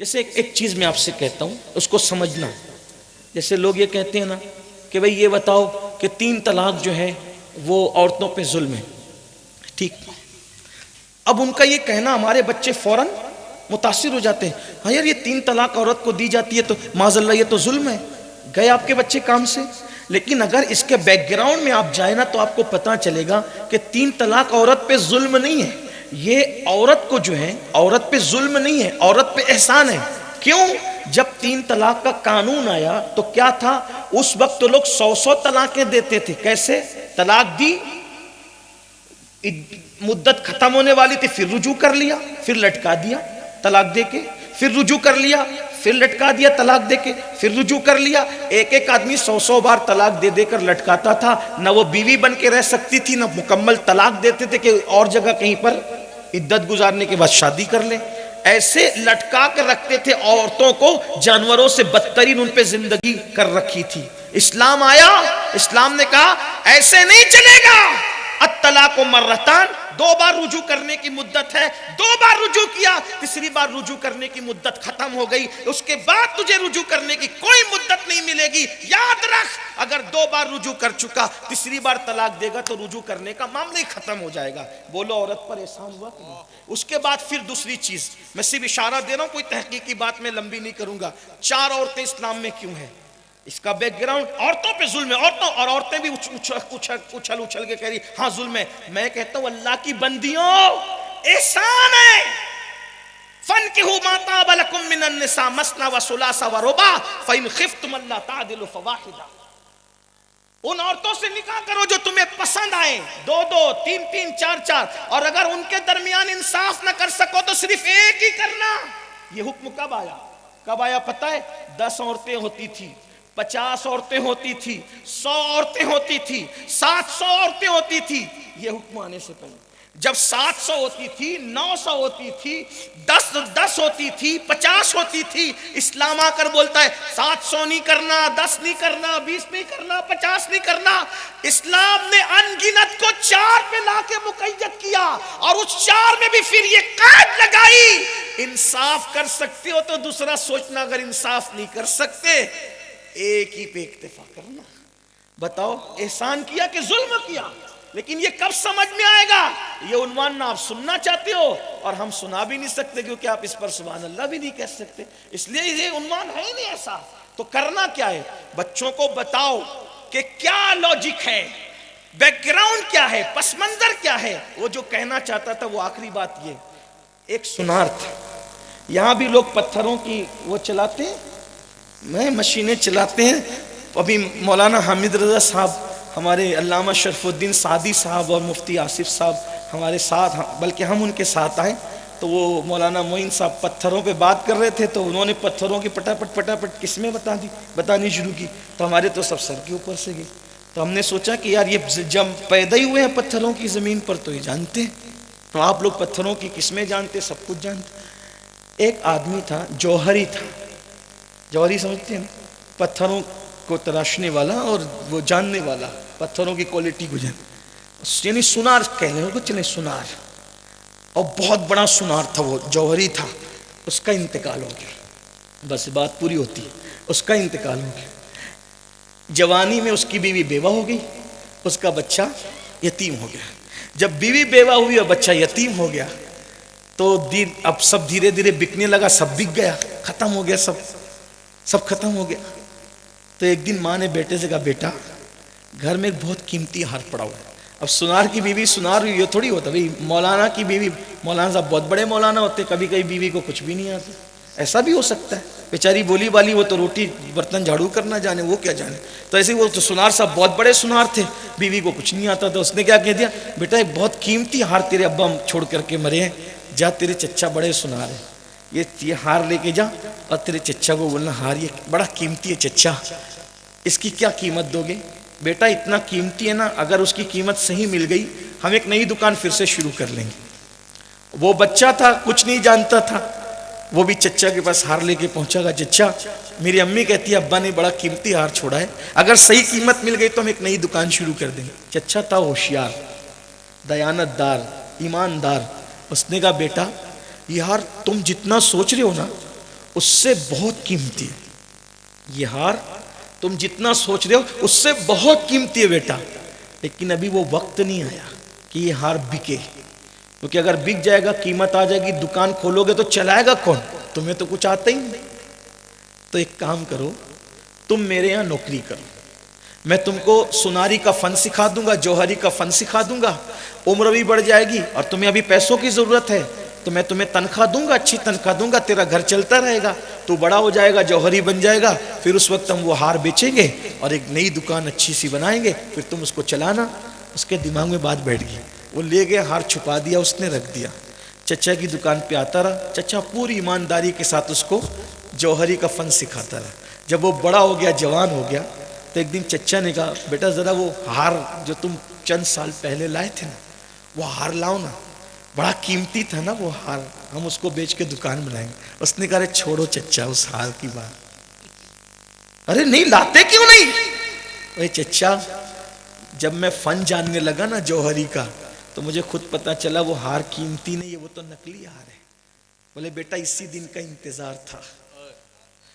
جیسے ایک چیز میں آپ سے کہتا ہوں، اس کو سمجھنا. جیسے لوگ یہ کہتے ہیں نا کہ بھئی یہ بتاؤ کہ 3 طلاق جو ہے وہ عورتوں پہ ظلم ہے. ٹھیک، اب ان کا یہ کہنا ہمارے بچے فوراً متاثر ہو جاتے ہیں. ہاں یار، یہ 3 طلاق عورت کو دی جاتی ہے تو معاذ اللہ یہ تو ظلم ہے. گئے آپ کے بچے کام سے. لیکن اگر اس کے بیک گراؤنڈ میں آپ جائیں نا تو آپ کو پتہ چلے گا کہ 3 طلاق عورت پہ ظلم نہیں ہے. یہ عورت کو جو ہے، عورت پہ ظلم نہیں ہے، عورت پہ احسان ہے. کیوں؟ جب 3 طلاق کا قانون آیا تو کیا تھا؟ اس وقت تو لوگ 100 طلاقیں دیتے تھے. کیسے؟ طلاق دی، مدت ختم ہونے والی تھی، پھر رجوع کر لیا، پھر لٹکا دیا طلاق دے کے، پھر رجوع کر لیا، پھر لٹکا دیا طلاق دے کے، پھر رجوع کر لیا. ایک آدمی 100 بار طلاق دے دے کر لٹکاتا تھا. نہ وہ بیوی بن کے رہ سکتی تھی، نہ مکمل طلاق دیتے تھے کہ اور جگہ کہیں پر عدت گزارنے کے بعد شادی کر لیں. ایسے لٹکا کر رکھتے تھے عورتوں کو، جانوروں سے بدترین ان پہ زندگی کر رکھی تھی. اسلام آیا، اسلام نے کہا ایسے نہیں چلے گا. الطلاق مرتان، 2 بار رجوع کرنے کی مدت ہے. 2 بار رجوع کیا، تیسری بار رجوع کرنے کی مدت ختم ہو گئی. اس کے بعد تجھے رجوع کرنے کی کوئی مدت نہیں ملے گی. یاد رکھ، اگر 2 بار رجوع کر چکا، تیسری بار طلاق دے گا تو رجوع کرنے کا معاملہ ہی ختم ہو جائے گا. بولو عورت پر احسان ہوا کہ نہیں؟ اس کے بعد پھر دوسری چیز، میں صرف اشارہ دے رہا ہوں، کوئی تحقیقی بات میں لمبی نہیں کروں گا. 4 عورتیں اسلام میں کیوں ہیں؟ اس کا بیک گراؤنڈ عورتوں پہ ظلم ہے. عورتیں بھی اچھل کے کہہ رہی ہاں ظلم ہے. میں کہتا ہوں اللہ کی بندیوں، احسان ہے. فَانْكِحُوا مَا طَابَ لَكُم مِّنَ النِّسَاءِ مَثْنَىٰ وَثُلَاثَ وَرُبَاعَ فَإِنْ خِفْتُمْ أَلَّا تَعْدِلُوا فَوَاحِدَةً. ان عورتوں سے نکاح کرو جو تمہیں پسند آئیں، 2 3 4. اور اگر ان کے درمیان انصاف نہ کر سکو تو صرف ایک ہی کرنا. یہ حکم کب آیا؟ کب آیا پتہ ہے؟ 10 عورتیں ہوتی تھی، 50 عورتیں ہوتی تھی، 100 عورتیں ہوتی تھی، 700 عورتیں ہوتی تھی. یہ حکم آنے سے پہلے جب 700 ہوتی تھی، 900 ہوتی تھی، 10 ہوتی تھی، 50 ہوتی تھی، اسلام آ کر بولتا ہے 700 نہیں کرنا، 10 نہیں کرنا، 20 نہیں کرنا، 50 نہیں کرنا. اسلام نے ان گنت کو 4 پہ لا کے مقید کیا، اور اس 4 میں بھی پھر یہ قید لگائی انصاف کر سکتے ہو تو دوسرا سوچنا، اگر انصاف نہیں کر سکتے ایک ہی پہ اکتفا کرنا. بتاؤ احسان کیا کہ ظلم کیا؟ لیکن یہ کب سمجھ میں آئے گا؟ یہ عنوان نہ آپ سننا چاہتے ہو اور ہم سنا بھی نہیں سکتے کیونکہ آپ اس پر سبحان اللہ بھی نہیں کہہ سکتے، اس لیے یہ عنوان ہے ہی نہیں ایسا. تو کرنا کیا ہے؟ بچوں کو بتاؤ کہ کیا لاجک ہے، بیک گراؤنڈ کیا ہے، پس منظر کیا ہے. وہ جو کہنا چاہتا تھا وہ آخری بات یہ، ایک سونار تھا. یہاں بھی لوگ پتھروں کی وہ چلاتے ہیں، مشینیں چلاتے ہیں. ابھی مولانا حامد رضا صاحب، ہمارے علامہ شرف الدین سعدی صاحب اور مفتی آصف صاحب ہمارے ساتھ، بلکہ ہم ان کے ساتھ آئے تو وہ مولانا معین صاحب پتھروں پہ بات کر رہے تھے تو انہوں نے پتھروں کی پٹاپٹ قسمیں بتانی شروع کی تو ہمارے تو سب سر کے اوپر سے گئی. تو ہم نے سوچا کہ یار یہ جب پیدا ہی ہوئے ہیں پتھروں کی زمین پر تو یہ جانتے ہیں. تو آپ لوگ پتھروں کی قسمیں جانتے، سب کچھ جانتے. ایک آدمی تھا، جوہری تھا. جوہری سمجھتے ہیں؟ پتھروں کو تراشنے والا اور وہ جاننے والا، پتھروں کی کوالٹی کو جاننے، یعنی سونار کہنے کو چلے، سونار. اور بہت بڑا سونار تھا، وہ جوہری تھا. اس کا انتقال ہو گیا، بس بات پوری ہوتی ہے. اس کا انتقال ہو گیا. جوانی میں اس کی بیوی بیوہ ہو گئی، اس کا بچہ یتیم ہو گیا. جب بیوی بیوہ ہوئی اور بچہ یتیم ہو گیا تو اب سب دھیرے دھیرے بکنے لگا، سب بک گیا، ختم ہو گیا، سب ختم ہو گیا. تو ایک دن ماں نے بیٹے سے کہا بیٹا گھر میں ایک بہت قیمتی ہار پڑا ہوا ہے. اب سونار کی بیوی سونار یہ تھوڑی ہوتا بھائی، مولانا کی بیوی، مولانا صاحب بہت بڑے مولانا ہوتے، کبھی کبھی بیوی کو کچھ بھی نہیں آتا. ایسا بھی ہو سکتا ہے، بیچاری بولی والی، وہ تو روٹی برتن جھاڑو کرنا جانے، وہ کیا جانے. تو ایسے وہ تو سونار صاحب بہت بڑے سونار تھے، بیوی کو کچھ نہیں آتا. تو اس نے کیا کہہ دیا، بیٹا ایک بہت قیمتی ہار تیرے ابا چھوڑ کر کے مرے ہیں، جا تیرے چچا بڑے سونار ہیں، یہ ہار لے کے جا اور تیرے چچا کو بولنا ہار یہ بڑا قیمتی ہے چچا، اس کی کیا قیمت دو گے؟ بیٹا اتنا قیمتی ہے نا، اگر اس کی قیمت صحیح مل گئی ہم ایک نئی دکان پھر سے شروع کر لیں گے. وہ بچہ تھا، کچھ نہیں جانتا تھا، وہ بھی چچا کے پاس ہار لے کے پہنچا گا. چچا میری امی کہتی ہے ابا نے بڑا قیمتی ہار چھوڑا ہے، اگر صحیح قیمت مل گئی تو ہم ایک نئی دکان شروع کر دیں گے. چچا تھا ہوشیار، دیانت دار، ایماندار. اس نے کہا بیٹا یہ ہار تم جتنا سوچ رہے ہو نا اس سے بہت قیمتی ہے یہ ہار، تم جتنا سوچ رہے ہو اس سے بہت قیمتی ہے بیٹا، لیکن ابھی وہ وقت نہیں آیا کہ یہ ہار بکے، کیونکہ اگر بک جائے گا قیمت آ جائے گی، دکان کھولو گے تو چلائے گا کون؟ تمہیں تو کچھ آتا ہی نہیں۔ تو ایک کام کرو، تم میرے یہاں نوکری کرو، میں تم کو سناری کا فن سکھا دوں گا، جوہری کا فن سکھا دوں گا، عمر بھی بڑھ جائے گی اور تمہیں ابھی پیسوں کی ضرورت ہے تو میں تمہیں تنخواہ دوں گا، اچھی تنخواہ دوں گا، تیرا گھر چلتا رہے گا، تو بڑا ہو جائے گا، جوہری بن جائے گا، پھر اس وقت ہم وہ ہار بیچیں گے اور ایک نئی دکان اچھی سی بنائیں گے، پھر تم اس کو چلانا۔ اس کے دماغ میں بات بیٹھ گئی، وہ لے گئے ہار، چھپا دیا، اس نے رکھ دیا، چچا کی دکان پہ آتا رہا، چچا پوری ایمانداری کے ساتھ اس کو جوہری کا فن سکھاتا رہا۔ جب وہ بڑا ہو گیا، جوان ہو گیا، تو ایک دن چچا نے کہا بیٹا ذرا وہ ہار جو تم چند سال پہلے لائے تھے نا، وہ ہار لاؤ نا، بڑا قیمتی تھا نا وہ ہار، ہم اس کو بیچ کے دکان بنائیں گے۔ اس نے کہا ارے چھوڑو چچا اس ہار کی بات، ارے نہیں لاتے کیوں نہیں؟ ارے چچا جب میں فن جاننے لگا نا جوہری کا تو مجھے خود پتا چلا وہ ہار قیمتی نہیں ہے، وہ تو نقلی ہار ہے۔ بولے بیٹا اسی دن کا انتظار تھا،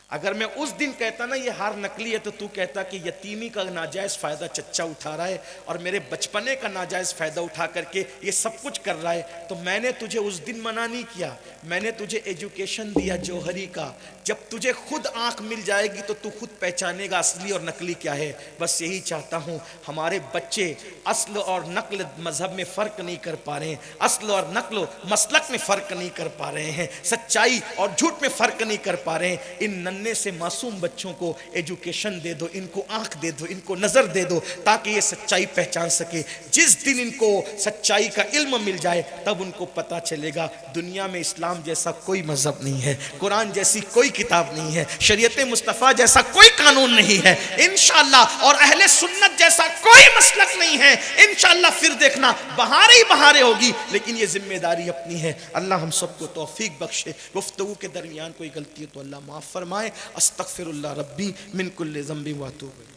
اگر میں اس دن کہتا نا یہ ہار نقلی ہے تو کہتا کہ یتیمی کا ناجائز فائدہ چچا اٹھا رہا ہے اور میرے بچپنے کا ناجائز فائدہ اٹھا کر کے یہ سب کچھ کر رہا ہے، تو میں نے تجھے اس دن منع نہیں کیا، میں نے تجھے ایجوکیشن دیا جوہری کا، جب تجھے خود آنکھ مل جائے گی تو تو خود پہچانے گا اصلی اور نقلی کیا ہے۔ بس یہی چاہتا ہوں ہمارے بچے اصل اور نقل مذہب میں فرق نہیں کر پا رہے ہیں، اصل اور نقل و مسلک میں فرق نہیں کر پا رہے ہیں، سچائی اور جھوٹ میں فرق نہیں کر پا رہے ہیں۔ ان ننھے سے معصوم بچوں کو ایجوکیشن دے دو، ان کو آنکھ دے دو، ان کو نظر دے دو تاکہ یہ سچائی پہچان سکے۔ جس دن ان کو سچائی کا علم مل جائے تب ان کو پتا چلے گا دنیا میں اسلام جیسا کوئی مذہب نہیں ہے، قرآن جیسی کوئی کتاب نہیں ہے، شریعت مصطفیٰ جیسا کوئی قانون نہیں ہے انشاءاللہ، اور اہل سنت جیسا کوئی مسلک نہیں ہے انشاءاللہ۔ پھر دیکھنا بہاریں ہی بہاریں ہوگی، لیکن یہ ذمہ داری اپنی ہے۔ اللہ ہم سب کو توفیق بخشے۔ گفتگو کے درمیان کوئی غلطی ہے تو اللہ معاف فرمائے۔ استغفر اللہ ربی من کل ذنب و اتوب الیہ۔